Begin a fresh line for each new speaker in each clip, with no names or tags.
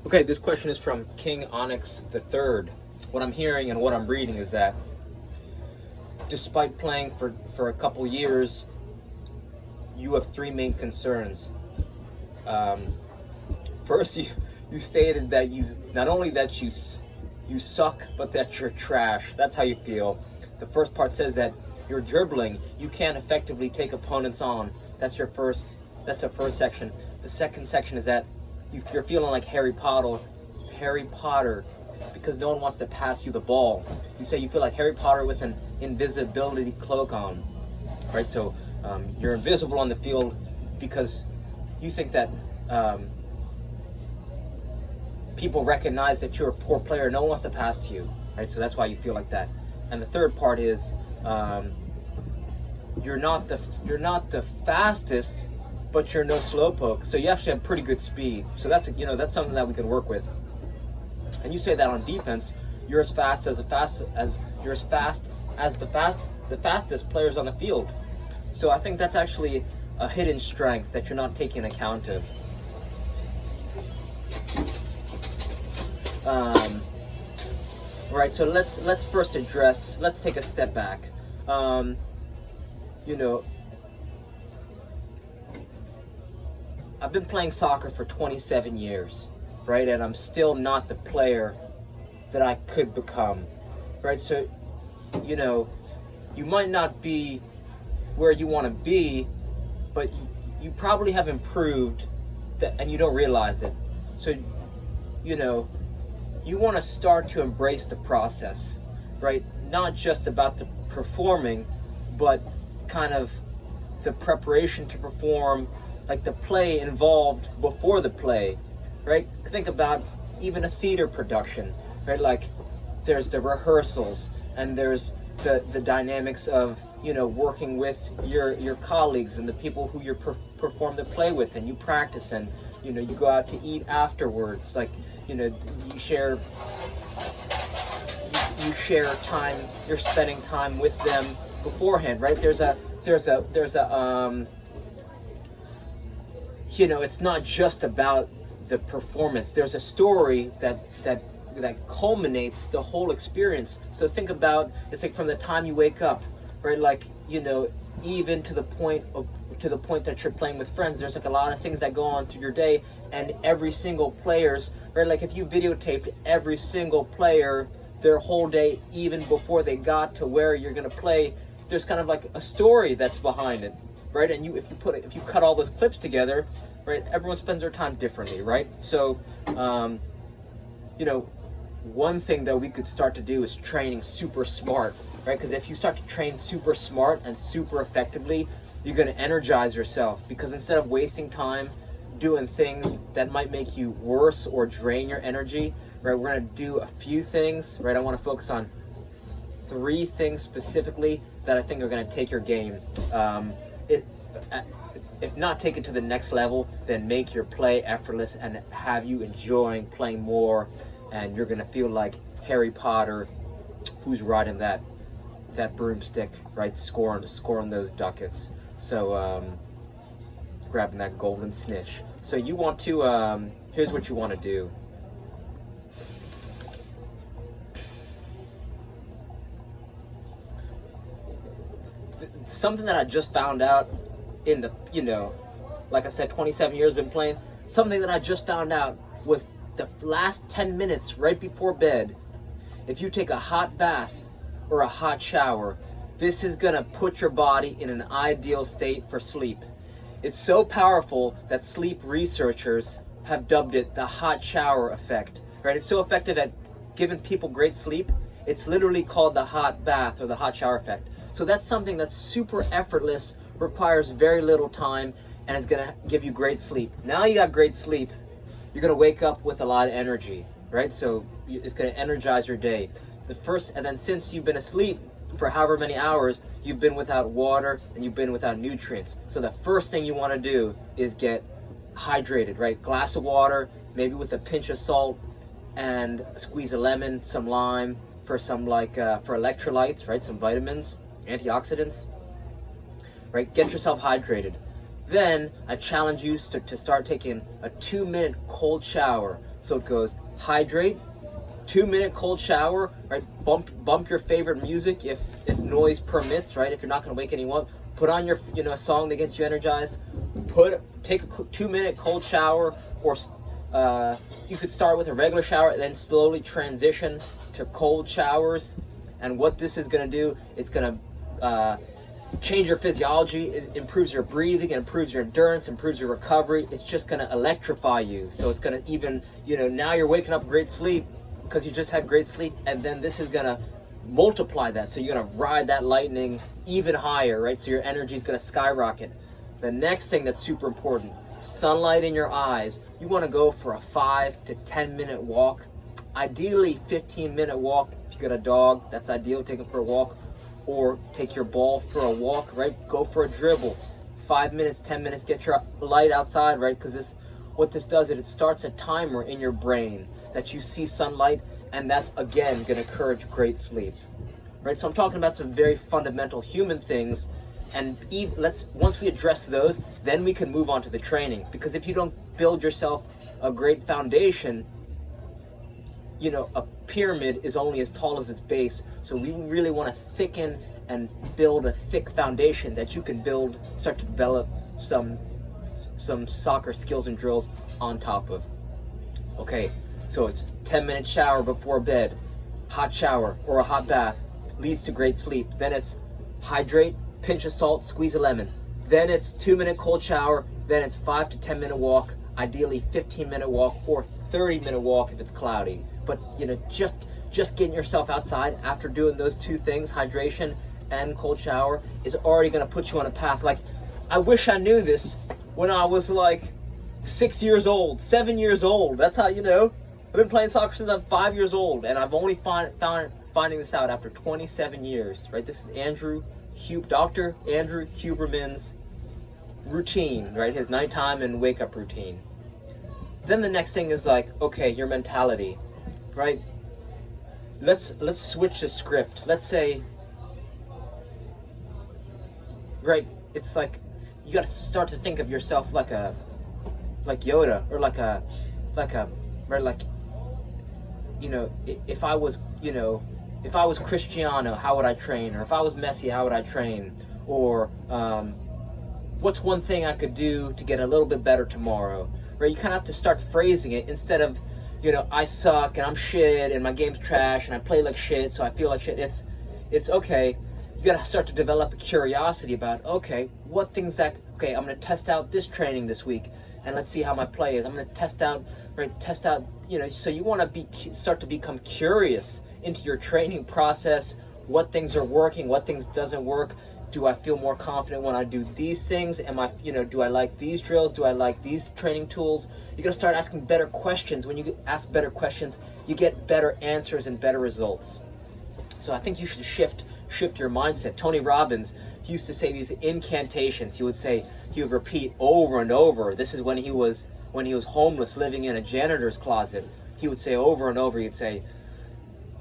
Okay, this question is from King Onyx III. What I'm hearing and what I'm reading is that despite playing for a couple years, you have three main concerns. First, you stated that you not only that you suck, but that you're trash. That's how you feel. The first part says that you're dribbling. You can't effectively take opponents on. That's the first section. The second section is that you're feeling like Harry Potter, because no one wants to pass you the ball. You say you feel like Harry Potter with an invisibility cloak on, right? So you're invisible on the field because you think that people recognize that you're a poor player. No one wants to pass to you, right? So that's why you feel like that. And the third part is you're not the fastest, but you're no slowpoke. So you actually have pretty good speed. So that's something that we can work with. And you say that on defense, you're as fast as the fastest players on the field. So I think that's actually a hidden strength that you're not taking account of. Right. So let's first address. Let's take a step back. I've been playing soccer for 27 years, right? And I'm still not the player that I could become, right? So, you might not be where you want to be, but you probably have improved, and you don't realize it. So, you want to start to embrace the process, right? Not just about the performing, but kind of the preparation to perform, like the play involved before the play, right? Think about even a theater production, right? Like there's the rehearsals and there's the dynamics of, working with your colleagues and the people who you perform the play with, and you practice, and, you go out to eat afterwards, like, you share time, you're spending time with them beforehand, right? There's a it's not just about the performance. There's a story that culminates the whole experience. So think about, it's like from the time you wake up, right? Like, even to the point that you're playing with friends, there's like a lot of things that go on through your day, and every single player's, right? Like if you videotaped every single player, their whole day, even before they got to where you're going to play, there's kind of like a story that's behind it, right? And if you cut all those clips together, right, everyone spends their time differently, right? So, one thing that we could start to do is training super smart, right? Because if you start to train super smart and super effectively, you're going to energize yourself, because instead of wasting time doing things that might make you worse or drain your energy, right, we're going to do a few things, right? I want to focus on 3 things specifically that I think are going to take your game. If not take it to the next level, then make your play effortless and have you enjoying playing more, and you're going to feel like Harry Potter who's riding that broomstick, right, scoring those ducats. So grabbing that golden snitch. So you want to here's what you want to do. Something that I just found out in the, like I said, 27 years been playing. Something that I just found out was the last 10 minutes right before bed. If you take a hot bath or a hot shower, this is gonna put your body in an ideal state for sleep. It's so powerful that sleep researchers have dubbed it the hot shower effect, right? It's so effective at giving people great sleep. It's literally called the hot bath or the hot shower effect. So that's something that's super effortless, requires very little time, and is gonna give you great sleep. Now you got great sleep, you're gonna wake up with a lot of energy, right? So it's gonna energize your day. And then since you've been asleep for however many hours, you've been without water and you've been without nutrients. So the first thing you wanna do is get hydrated, right? Glass of water, maybe with a pinch of salt, and squeeze a lemon, some lime, for some for electrolytes, right? Some vitamins, antioxidants, right? Get yourself hydrated. Then I challenge you to start taking a 2-minute cold shower. So it goes hydrate, 2-minute cold shower, right? Bump your favorite music if noise permits, right? If you're not going to wake anyone, put on your a song that gets you energized. Take a 2-minute cold shower, or you could start with a regular shower and then slowly transition to cold showers. And what this is going to do, it's going to change your physiology. It improves your breathing, it improves your endurance, improves your recovery. It's just going to electrify you. So it's going to even, now you're waking up great sleep because you just had great sleep, and then this is going to multiply that. So you're going to ride that lightning even higher, right? So your energy is going to skyrocket. The next thing that's super important, sunlight in your eyes. You want to go for a 5 to 10 minute walk. Ideally 15-minute walk. If you got a dog, that's ideal, take him for a walk. Or take your ball for a walk, right? Go for a dribble. 5 minutes, 10 minutes, get your light outside, right? Because what this does is it starts a timer in your brain that you see sunlight, and that's again going to encourage great sleep, right? So I'm talking about some very fundamental human things, and once we address those, then we can move on to the training. Because if you don't build yourself a great foundation, a pyramid is only as tall as its base. So we really want to thicken and build a thick foundation that you can start to develop some soccer skills and drills on top of. Okay, so it's 10-minute shower before bed, hot shower or a hot bath leads to great sleep. Then it's hydrate, pinch of salt, squeeze a lemon. Then it's 2-minute cold shower. Then it's 5 to 10-minute walk, ideally 15-minute walk or 30-minute walk if it's cloudy. But just getting yourself outside after doing those two things, hydration and cold shower, is already going to put you on a path. Like, I wish I knew this when I was like 6 years old, 7 years old. That's how, I've been playing soccer since I'm 5 years old, and I've only finding this out after 27 years, right? This is Dr. Andrew Huberman's routine, right? His nighttime and wake up routine. Then the next thing is like, okay, your mentality, right? Let's switch the script. Let's say, right, it's like you got to start to think of yourself like Yoda, or if I was Cristiano, how would I train? Or if I was Messi, how would I train? Or what's one thing I could do to get a little bit better tomorrow? Right? You kind of have to start phrasing it instead of, I suck and I'm shit and my game's trash and I play like shit, so I feel like shit. It's okay. You got to start to develop a curiosity about, okay, I'm going to test out this training this week and let's see how my play is. I'm going to test out, so you want to start to become curious into your training process, what things are working, what things doesn't work. Do I feel more confident when I do these things? Do I like these drills? Do I like these training tools? You're going to start asking better questions. When you ask better questions, you get better answers and better results. So I think you should shift your mindset. Tony Robbins, he used to say these incantations. He would repeat over and over. This is when he was homeless, living in a janitor's closet. He would say over and over, he'd say,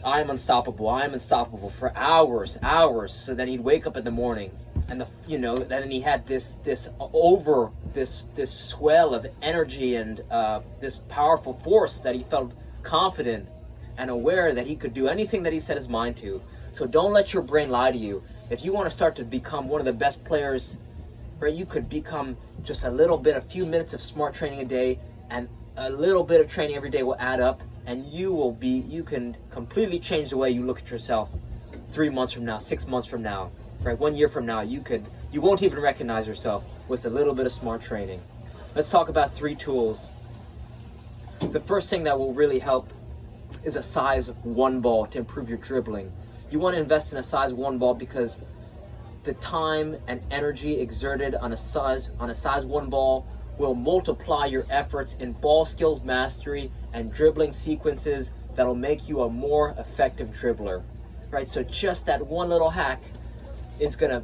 I am unstoppable for hours. So then he'd wake up in the morning, and then he had this swell of energy and this powerful force that he felt confident and aware that he could do anything that he set his mind to. So don't let your brain lie to you. If you want to start to become one of the best players, right, you could become just a few minutes of smart training a day, and a little bit of training every day will add up. And you can completely change the way you look at yourself 3 months from now, 6 months from now, right? 1 year from now, you won't even recognize yourself with a little bit of smart training. Let's talk about 3 tools. The first thing that will really help is a size 1 ball to improve your dribbling. You want to invest in a size 1 ball because the time and energy exerted on a size 1 ball will multiply your efforts in ball skills mastery and dribbling sequences that'll make you a more effective dribbler, right? So just that one little hack is going to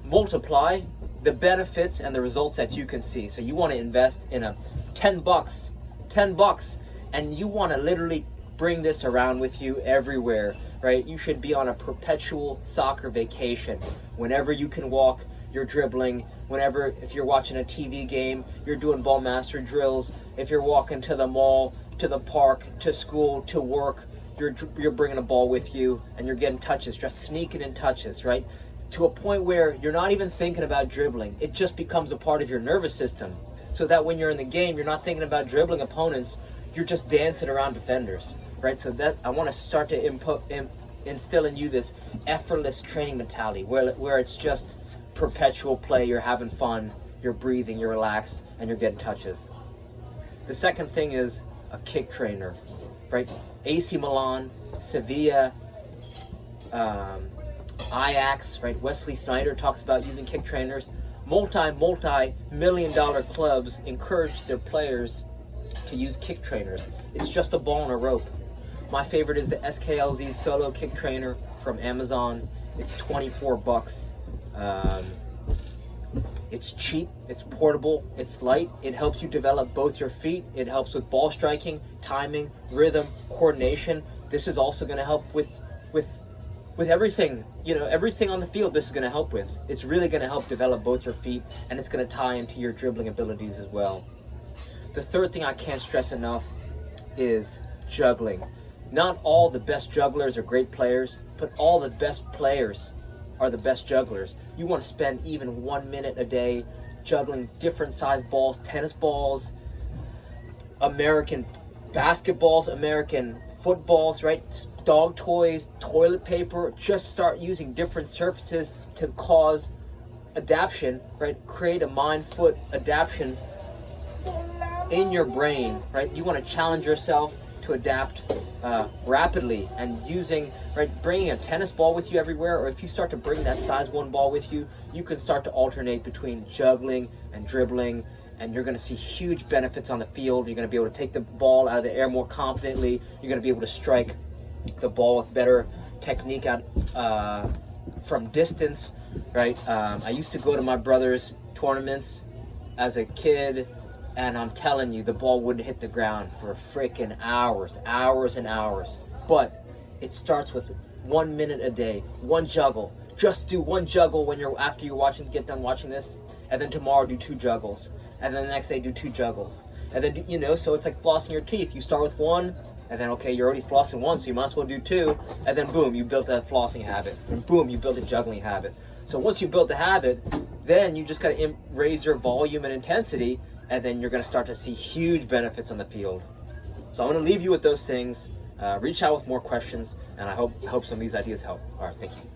multiply the benefits and the results that you can see. So you want to invest in a $10, and you want to literally bring this around with you everywhere, right? You should be on a perpetual soccer vacation. Whenever you can walk, you're dribbling. If you're watching a TV game, you're doing ball mastery drills. If you're walking to the mall, to the park, to school, to work, you're bringing a ball with you and you're getting touches, just sneaking in touches, right? To a point where you're not even thinking about dribbling. It just becomes a part of your nervous system. So that when you're in the game, you're not thinking about dribbling opponents, you're just dancing around defenders, right? So that I want to start to instill in you this effortless training mentality where it's just perpetual play, you're having fun, you're breathing, you're relaxed, and you're getting touches. The second thing is a kick trainer, right? AC Milan, Sevilla, Ajax, right? Wesley Sneijder talks about using kick trainers. Multi-million-dollar clubs encourage their players to use kick trainers. It's just a ball and a rope. My favorite is the SKLZ Solo Kick Trainer from Amazon. It's $24. It's cheap, it's portable, it's light. It helps you develop both your feet. It helps with ball striking, timing, rhythm, coordination. This is also going to help with everything, everything on the field. This is going to help with. It's really going to help develop both your feet, and it's going to tie into your dribbling abilities as well. The third thing I can't stress enough is juggling. Not all the best jugglers are great players, but all the best players are the best jugglers. You want to spend even 1 minute a day juggling different size balls, tennis balls, American basketballs, American footballs, right? Dog toys, toilet paper. Just start using different surfaces to cause adaptation, right? Create a mind-foot adaptation in your brain, right? You want to challenge yourself to adapt rapidly, and bringing a tennis ball with you everywhere, or if you start to bring that size 1 ball with you, you can start to alternate between juggling and dribbling, and you're going to see huge benefits on the field. You're going to be able to take the ball out of the air more confidently. You're going to be able to strike the ball with better technique from distance, right? I used to go to my brother's tournaments as a kid, and I'm telling you, the ball wouldn't hit the ground for freaking hours and hours. But it starts with 1 minute a day, 1 juggle. Just do 1 juggle after you get done watching this, and then tomorrow do 2 juggles, and then the next day do 2 juggles, and then so it's like flossing your teeth. You start with 1, and then you're already flossing 1, so you might as well do 2, and then boom, you built that flossing habit, and boom, you built a juggling habit. So once you build the habit, then you just got to raise your volume and intensity, and then you're going to start to see huge benefits on the field. So I'm going to leave you with those things. Reach out with more questions, and I hope some of these ideas help. All right, thank you.